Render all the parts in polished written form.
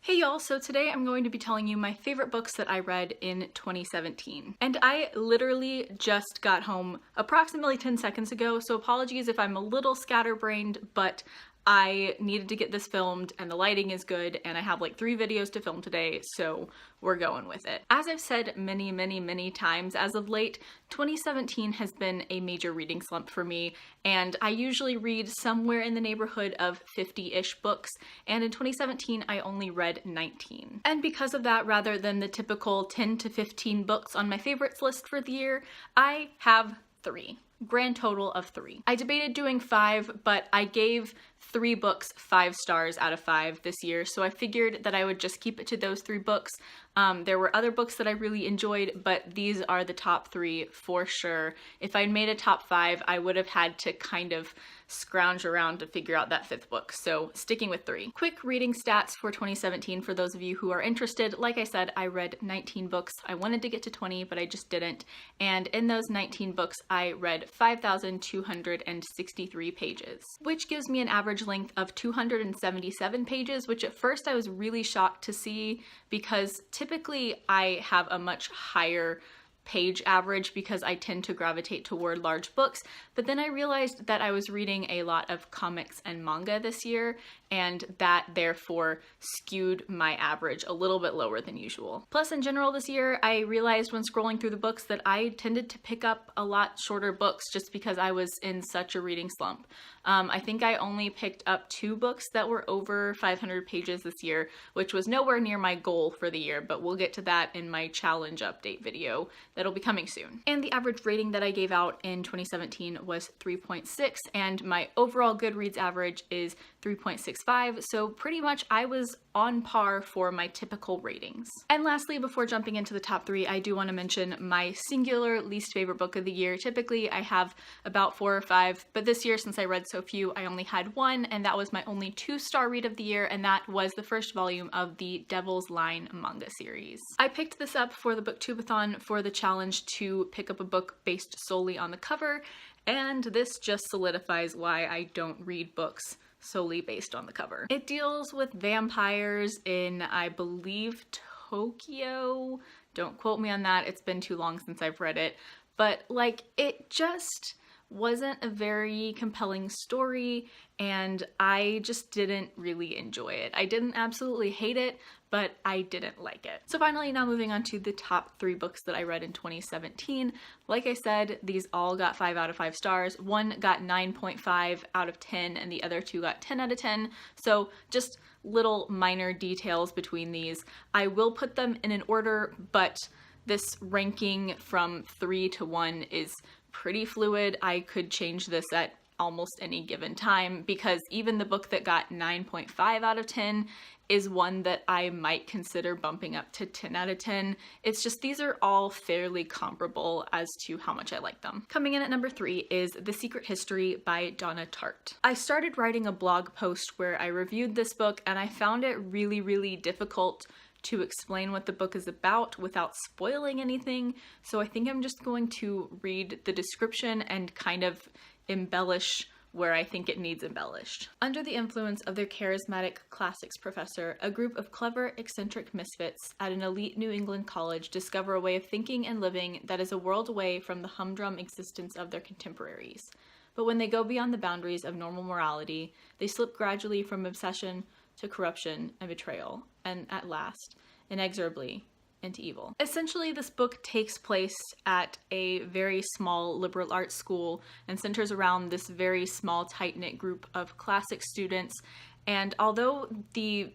Hey y'all, so today I'm going to be telling you my favorite books that I read in 2017. And I literally just got home approximately 10 seconds ago, so apologies if I'm a little scatterbrained, but I needed to get this filmed and the lighting is good and I have like 3 videos to film today, so we're going with it. As I've said many times as of late, 2017 has been a major reading slump for me, and I usually read somewhere in the neighborhood of 50-ish books, and in 2017 I only read 19. And because of that, rather than the typical 10 to 15 books on my favorites list for the year, I have 3. Grand total of 3. I debated doing 5, but I gave 3 books 5 stars out of 5 this year, so I figured that I would just keep it to those 3 books. There were other books that I really enjoyed, but these are the top 3 for sure. If I'd made a top 5, I would have had to kind of scrounge around to figure out that 5th book, so sticking with 3. Quick reading stats for 2017 for those of you who are interested. Like I said, I read 19 books. I wanted to get to 20, but I just didn't. And in those 19 books, I read 5,263 pages, which gives me an average length of 277 pages, which at first I was really shocked to see because typically I have a much higher page average because I tend to gravitate toward large books, but then I realized that I was reading a lot of comics and manga this year, and that therefore skewed my average a little bit lower than usual. Plus, in general this year, I realized when scrolling through the books that I tended to pick up a lot shorter books just because I was in such a reading slump. I think I only picked up 2 books that were over 500 pages this year, which was nowhere near my goal for the year, but we'll get to that in my challenge update video that'll be coming soon. And the average rating that I gave out in 2017 was 3.6, and my overall Goodreads average is 3.65, so pretty much I was on par for my typical ratings. And lastly, before jumping into the top 3, I do want to mention my singular least favorite book of the year. Typically I have about 4 or 5, but this year, since I read so few, I only had 1, and that was my only 2-star read of the year, and that was the first volume of the Devil's Line manga series. I picked this up for the Booktubeathon for the challenge to pick up a book based solely on the cover, and this just solidifies why I don't read books solely based on the cover. It deals with vampires in, I believe, Tokyo. Don't quote me on that, it's been too long since I've read it, but like, it just wasn't a very compelling story, and I just didn't really enjoy it. I didn't absolutely hate it, but I didn't like it. So finally, now moving on to the top 3 books that I read in 2017. Like I said, these all got 5 out of 5 stars. One got 9.5 out of 10, and the other 2 got 10 out of 10. So just little minor details between these. I will put them in an order, but this ranking from 3 to 1 is pretty fluid. I could change this at almost any given time, because even the book that got 9.5 out of 10 is one that I might consider bumping up to 10 out of 10. It's just, these are all fairly comparable as to how much I like them. Coming in at number 3 is The Secret History by Donna Tartt. I started writing a blog post where I reviewed this book, and I found it really difficult to explain what the book is about without spoiling anything, so I think I'm just going to read the description and kind of embellish where I think it needs embellished. Under the influence of their charismatic classics professor, a group of clever, eccentric misfits at an elite New England college discover a way of thinking and living that is a world away from the humdrum existence of their contemporaries. But when they go beyond the boundaries of normal morality, they slip gradually from obsession to corruption and betrayal, and at last, inexorably, into evil. Essentially, this book takes place at a very small liberal arts school and centers around this very small, tight-knit group of classic students, and although the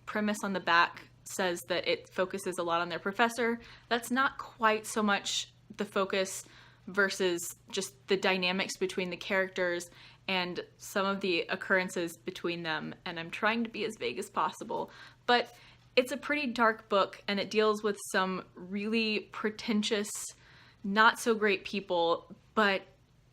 premise on the back says that it focuses a lot on their professor, that's not quite so much the focus versus just the dynamics between the characters and some of the occurrences between them, and I'm trying to be as vague as possible, but it's a pretty dark book, and it deals with some really pretentious, not so great people, but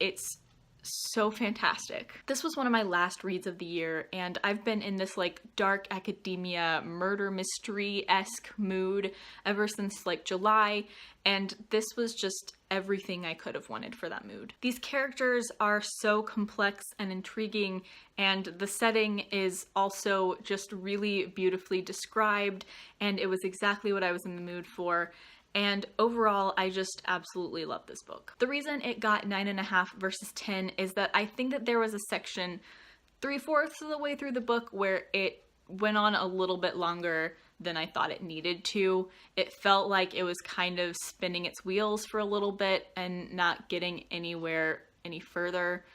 it's so fantastic. This was one of my last reads of the year, and I've been in this like dark academia murder mystery-esque mood ever since like July, and this was just everything I could have wanted for that mood. These characters are so complex and intriguing, and the setting is also just really beautifully described, and it was exactly what I was in the mood for. And overall, I just absolutely love this book. The reason it got 9.5 versus 10 is that I think that there was a section 3/4 of the way through the book where it went on a little bit longer than I thought it needed to. It felt like it was kind of spinning its wheels for a little bit and not getting anywhere any further.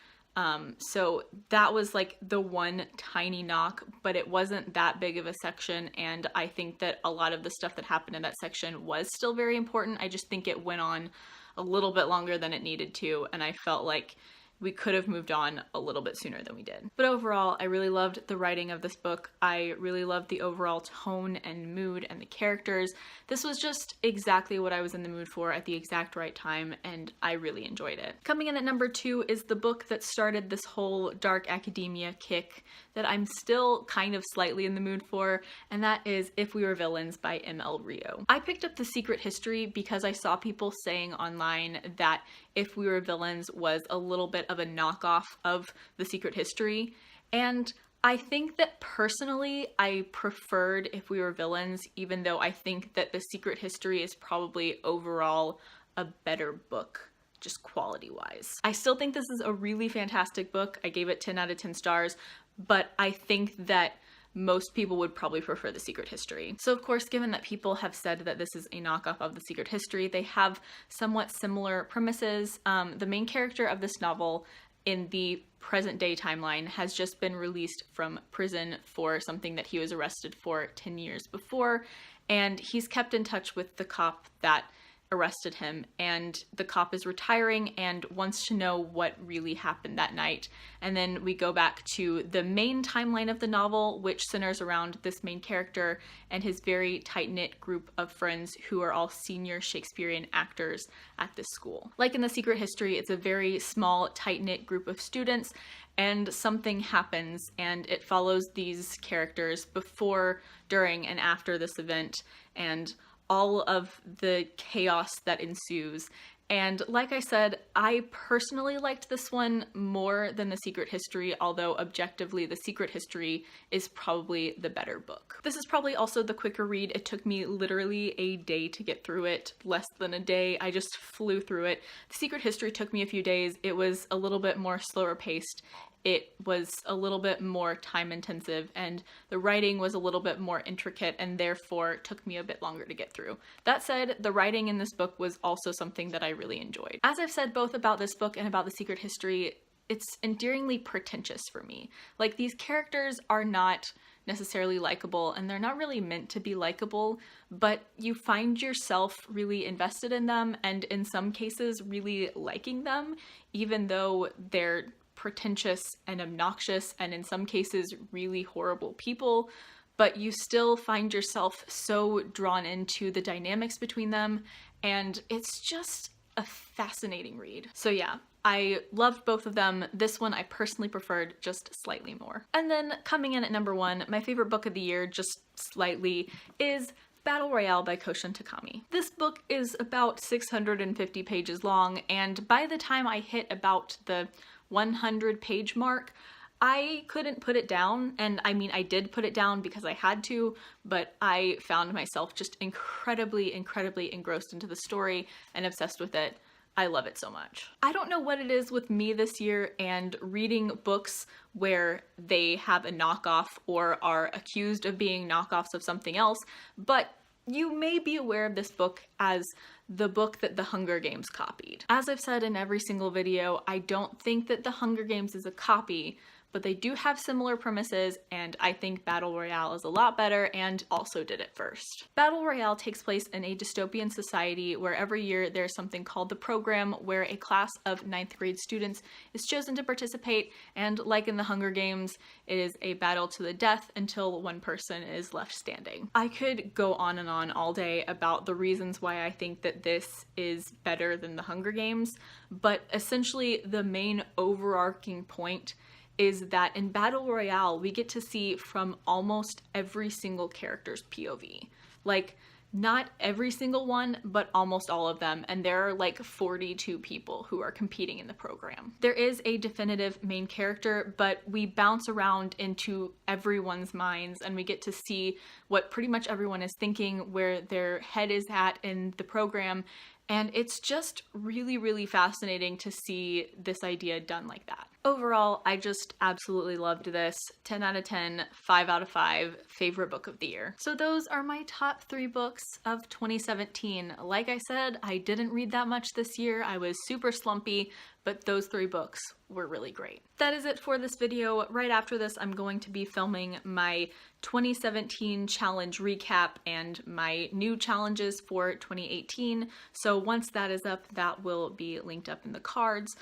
So that was like the one tiny knock, but it wasn't that big of a section, and I think that a lot of the stuff that happened in that section was still very important. I just think it went on a little bit longer than it needed to, and I felt like we could have moved on a little bit sooner than we did. But overall, I really loved the writing of this book. I really loved the overall tone and mood and the characters. This was just exactly what I was in the mood for at the exact right time, and I really enjoyed it. Coming in at number 2 is the book that started this whole dark academia kick that I'm still kind of slightly in the mood for, and that is If We Were Villains by M.L. Rio. I picked up The Secret History because I saw people saying online that If We Were Villains was a little bit of a knockoff of The Secret History, and I think that personally I preferred If We Were Villains, even though I think that The Secret History is probably overall a better book, just quality-wise. I still think this is a really fantastic book. I gave it 10 out of 10 stars, but I think that most people would probably prefer The Secret History. So of course, given that people have said that this is a knockoff of The Secret History, they have somewhat similar premises. The main character of this novel in the present day timeline has just been released from prison for something that he was arrested for 10 years before, and he's kept in touch with the cop that arrested him, and the cop is retiring and wants to know what really happened that night. And then we go back to the main timeline of the novel, which centers around this main character and his very tight-knit group of friends who are all senior Shakespearean actors at this school. Like in The Secret History, it's a very small, tight-knit group of students, and something happens, and it follows these characters before, during, and after this event, and all of the chaos that ensues. And like I said, I personally liked this one more than The Secret History, although objectively The Secret History is probably the better book. This is probably also the quicker read. It took me literally a day to get through it, less than a day. I just flew through it. The Secret History took me a few days. It was a little bit more slower paced. It was a little bit more time intensive, and the writing was a little bit more intricate and therefore took me a bit longer to get through. That said, the writing in this book was also something that I really enjoyed. As I've said both about this book and about The Secret History, it's endearingly pretentious for me. Like, these characters are not necessarily likable, and they're not really meant to be likable, but you find yourself really invested in them, and in some cases really liking them, even though they're pretentious and obnoxious and in some cases really horrible people, but you still find yourself so drawn into the dynamics between them, and it's just a fascinating read. So yeah, I loved both of them. This one I personally preferred just slightly more. And then coming in at number 1, my favorite book of the year, just slightly, is Battle Royale by Koshin Takami. This book is about 650 pages long, and by the time I hit about the 100-page mark, I couldn't put it down. And I mean, I did put it down because I had to, but I found myself just incredibly engrossed into the story and obsessed with it. I love it so much. I don't know what it is with me this year and reading books where they have a knockoff or are accused of being knockoffs of something else, but you may be aware of this book as the book that The Hunger Games copied. As I've said in every single video, I don't think that The Hunger Games is a copy, but they do have similar premises, and I think Battle Royale is a lot better and also did it first. Battle Royale takes place in a dystopian society where every year there's something called the program, where a class of 9th grade students is chosen to participate, and like in the Hunger Games, it is a battle to the death until one person is left standing. I could go on and on all day about the reasons why I think that this is better than the Hunger Games, but essentially the main overarching point is that in Battle Royale, we get to see from almost every single character's POV. Like, not every single one, but almost all of them, and there are like 42 people who are competing in the program. There is a definitive main character, but we bounce around into everyone's minds, and we get to see what pretty much everyone is thinking, where their head is at in the program, and it's just really, really fascinating to see this idea done like that. Overall, I just absolutely loved this. 10 out of 10, 5 out of 5, favorite book of the year. So those are my top 3 books of 2017. Like I said, I didn't read that much this year. I was super slumpy, but those 3 books were really great. That is it for this video. Right after this, I'm going to be filming my 2017 challenge recap and my new challenges for 2018. So once that is up, that will be linked up in the cards.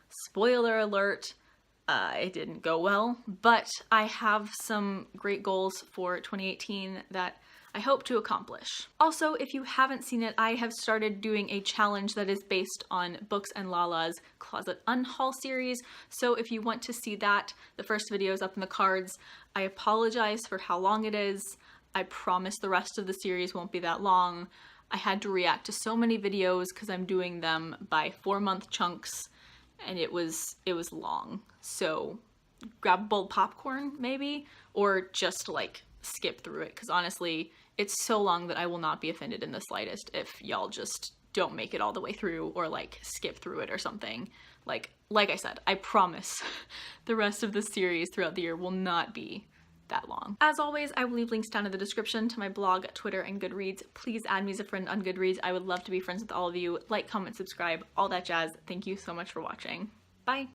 Spoiler alert, it didn't go well, but I have some great goals for 2018 that I hope to accomplish. Also, if you haven't seen it, I have started doing a challenge that is based on Books and Lala's Closet Unhaul series, so if you want to see that, the first video is up in the cards. I apologize for how long it is. I promise the rest of the series won't be that long. I had to react to so many videos because I'm doing them by 4-month chunks, and it was long. So grab a bowl of popcorn maybe, or just like skip through it, because honestly it's so long that I will not be offended in the slightest if y'all just don't make it all the way through or like skip through it or something. Like I said, I promise the rest of the series throughout the year will not be that long. As always, I will leave links down in the description to my blog, Twitter, and Goodreads. Please add me as a friend on Goodreads. I would love to be friends with all of you. Like, comment, subscribe, all that jazz. Thank you so much for watching. Bye!